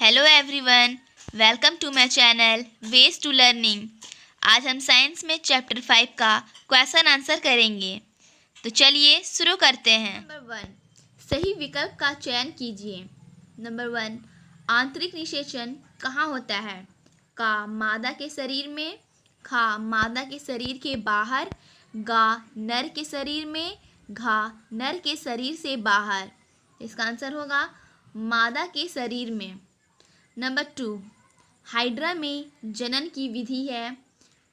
Hello everyone, welcome to my channel ways to learning. आज हम science में chapter 5 का क्वेश्चन आंसर करेंगे। तो चलिए शुरू करते हैं। नंबर 1, सही विकल्प का चयन कीजिए। नंबर 1, आंतरिक निषेचन कहाँ होता है? का मादा के शरीर में, खा मादा के शरीर के बाहर, गा नर के शरीर में, घा नर के शरीर से बाहर। इसका आंसर होगा मादा के शरीर में। नंबर 2, हाइड्रा में जनन की विधि है।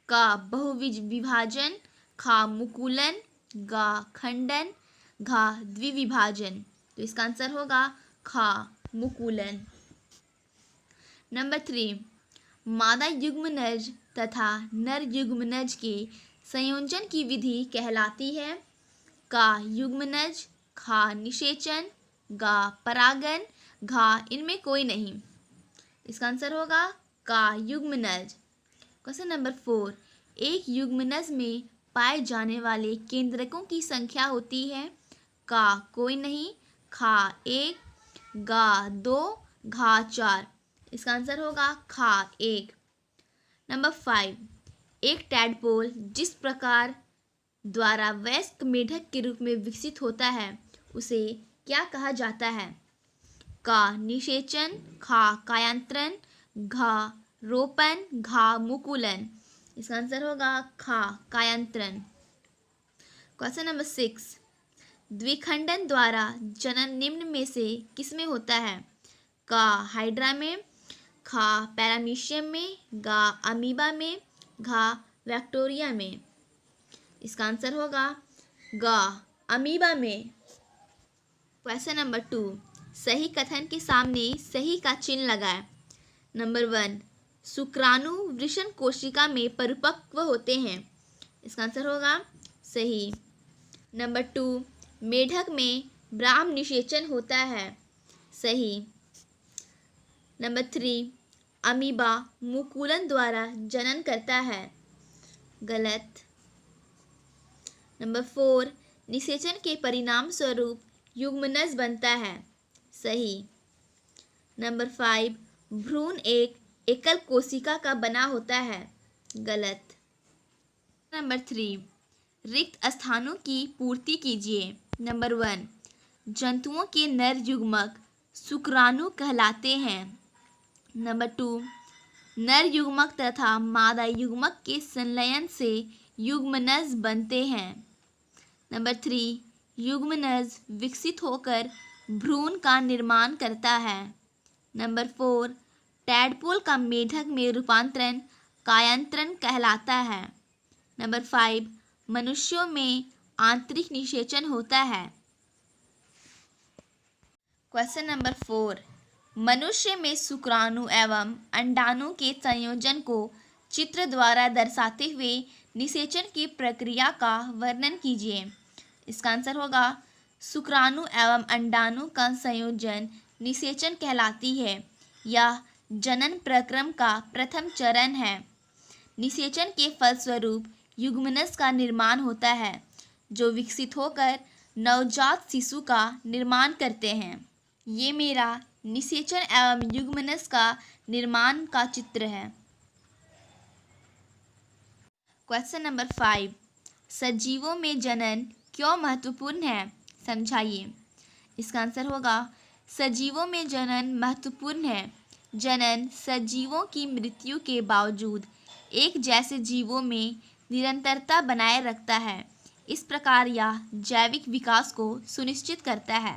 का बहुविभाजन, खा मुकुलन, गा खंडन, घा द्विविभाजन। तो इसका आंसर होगा खा मुकुलन। नंबर 3, मादा युग्मनज तथा नर युग्मनज के संयोजन की विधि कहलाती है। का युग्मनज, खा निषेचन, गा परागन, घा इनमें कोई नहीं। इसका आंसर होगा का युग्मनज। क्वेश्चन नंबर 4, एक युग्मनज में पाए जाने वाले केंद्रकों की संख्या होती है। का कोई नहीं, खा 1, गा 2, घा 4। इसका आंसर होगा खा 1। नंबर 5, एक टैडपोल जिस प्रकार द्वारा वयस्क मेढक के रूप में विकसित होता है उसे क्या कहा जाता है? का निषेचन, खा कायांतरण, घा रोपण, घा मुकुलन। इसका आंसर होगा खा कायांतरण। क्वेश्चन नंबर 6, द्विखंडन द्वारा जनन निम्न में से किसमें होता है? का हाइड्रा में, खा पैरामीशियम में, गा अमीबा में, घा बैक्टीरिया में। इसका आंसर होगा गा अमीबा में। क्वेश्चन नंबर 2, सही कथन के सामने सही का चिन्ह लगाएं। नंबर 1, शुक्राणु वृषण कोशिका में परिपक्व होते हैं। इसका आंसर होगा सही। नंबर 2, मेढक में ब्राह्म निषेचन होता है। सही। नंबर 3, अमीबा मुकुलन द्वारा जनन करता है। गलत। नंबर 4, निषेचन के परिणाम स्वरूप युग्मनज बनता है। सही। नंबर 5, भ्रूण एक एकल कोशिका का बना होता है। गलत। नंबर 3, रिक्त स्थानों की पूर्ति कीजिए। नंबर 1, जंतुओं के नर युग्मक शुक्राणु कहलाते हैं। नंबर 2, नर युग्मक तथा मादा युग्मक के संलयन से युग्मनज बनते हैं। नंबर 3, युग्मनज विकसित होकर भ्रूण का निर्माण करता है। नंबर 4, टैडपोल का मेढक में रूपांतरण कायांतरण कहलाता है। नंबर 5, मनुष्यों में आंतरिक निषेचन होता है। क्वेश्चन नंबर 4, मनुष्य में शुक्राणु एवं अंडाणु के संयोजन को चित्र द्वारा दर्शाते हुए निषेचन की प्रक्रिया का वर्णन कीजिए। इसका आंसर होगा शुक्राणु एवं अंडाणु का संयोजन निषेचन कहलाती है। यह जनन प्रक्रम का प्रथम चरण है। निषेचन के फलस्वरूप युग्मनज का निर्माण होता है जो विकसित होकर नवजात शिशु का निर्माण करते हैं। ये मेरा निषेचन एवं युग्मनज का निर्माण का चित्र है। क्वेश्चन नंबर 5, सजीवों में जनन क्यों महत्वपूर्ण है? समझाइए। इसका आंसर होगा सजीवों में जनन महत्वपूर्ण है। जनन सजीवों की मृत्यु के बावजूद एक जैसे जीवों में निरंतरता बनाए रखता है। इस प्रकार यह जैविक विकास को सुनिश्चित करता है।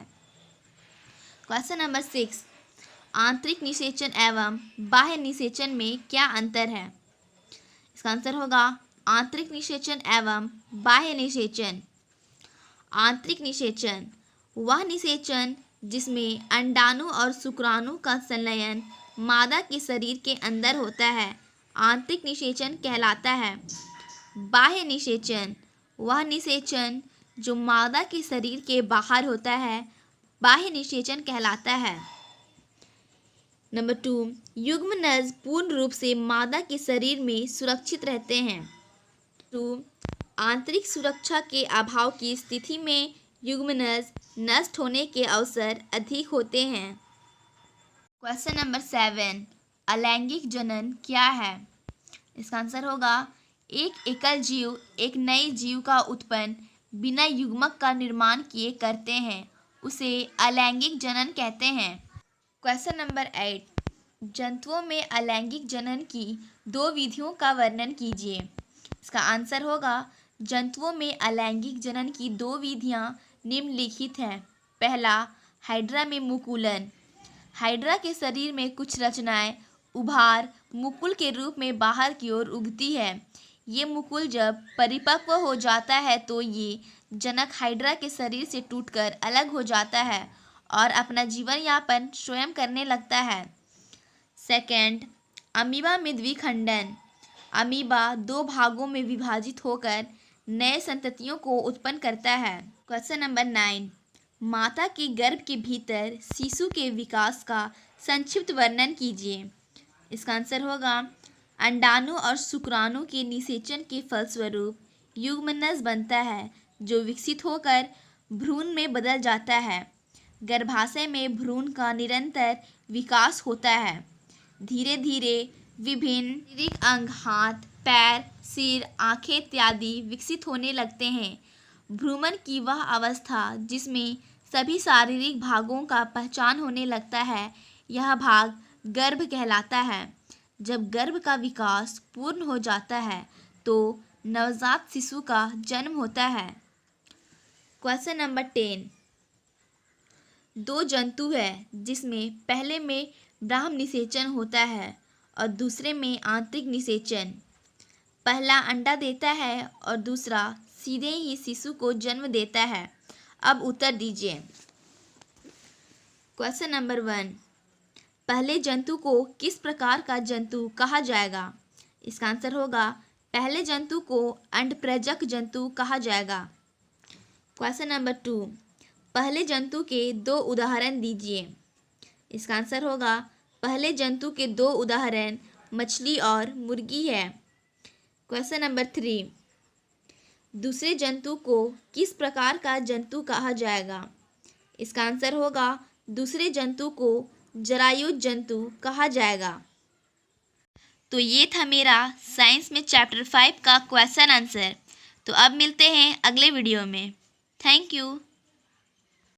क्वेश्चन नंबर 6, आंतरिक निषेचन एवं बाह्य निषेचन में क्या अंतर है? इसका आंसर होगा आंतरिक निषेचन एवं बाह्य निषेचन। आंतरिक निषेचन वह निषेचन जिसमें अंडाणु और शुक्राणु का संलयन मादा के शरीर के अंदर होता है आंतरिक निषेचन कहलाता है। बाह्य निषेचन वह निषेचन जो मादा के शरीर के बाहर होता है बाह्य निषेचन कहलाता है। नंबर 2, युग्मनज पूर्ण रूप से मादा के शरीर में सुरक्षित रहते हैं। 2, आंतरिक सुरक्षा के अभाव की स्थिति में युग्मनज नष्ट होने के अवसर अधिक होते हैं। क्वेश्चन नंबर 7, अलैंगिक जनन क्या है? इसका आंसर होगा एक एकल जीव एक नए जीव का उत्पन्न बिना युग्मक का निर्माण किए करते हैं, उसे अलैंगिक जनन कहते हैं। क्वेश्चन नंबर 8, जंतुओं में अलैंगिक जनन की 2 विधियों का वर्णन कीजिए। इसका आंसर होगा जंतुओं में अलैंगिक जनन की 2 विधियां निम्नलिखित हैं। पहला, हाइड्रा में मुकुलन। हाइड्रा के शरीर में कुछ रचनाएं उभार मुकुल के रूप में बाहर की ओर उगती है। ये मुकुल जब परिपक्व हो जाता है तो ये जनक हाइड्रा के शरीर से टूटकर अलग हो जाता है और अपना जीवन यापन स्वयं करने लगता है। सेकंड, अमीबा में द्विखंडन। अमीबा 2 भागों में विभाजित होकर नए संततियों को उत्पन्न करता है। क्वेश्चन नंबर 9, माता के गर्भ के भीतर शिशु के विकास का संक्षिप्त वर्णन कीजिए। इसका आंसर होगा अंडाणु और शुक्राणु के निषेचन के फलस्वरूप युग्मनज बनता है जो विकसित होकर भ्रूण में बदल जाता है। गर्भाशय में भ्रूण का निरंतर विकास होता है। धीरे धीरे विभिन्न शारीरिक अंग हाथ, पैर, सिर, आँखें इत्यादि विकसित होने लगते हैं। भ्रूमण की वह अवस्था जिसमें सभी शारीरिक भागों का पहचान होने लगता है, यह भाग गर्भ कहलाता है। जब गर्भ का विकास पूर्ण हो जाता है तो नवजात शिशु का जन्म होता है। क्वेश्चन नंबर 10, 2 जंतु है जिसमें पहले में ब्राह्म निषेचन होता है और दूसरे में आंतरिक निषेचन। पहला अंडा देता है और दूसरा सीधे ही शिशु को जन्म देता है। अब उत्तर दीजिए। क्वेश्चन नंबर 1, पहले जंतु को किस प्रकार का जंतु कहा जाएगा? इसका आंसर होगा पहले जंतु को अंडप्रजक जंतु कहा जाएगा। क्वेश्चन नंबर 2, पहले जंतु के 2 उदाहरण दीजिए। इसका आंसर होगा पहले जंतु के 2 उदाहरण मछली और मुर्गी है। क्वेश्चन नंबर 3, दूसरे जंतु को किस प्रकार का जंतु कहा जाएगा? इसका आंसर होगा दूसरे जंतु को जरायुज जंतु कहा जाएगा। तो ये था मेरा साइंस में चैप्टर 5 का क्वेश्चन आंसर। तो अब मिलते हैं अगले वीडियो में। Thank you.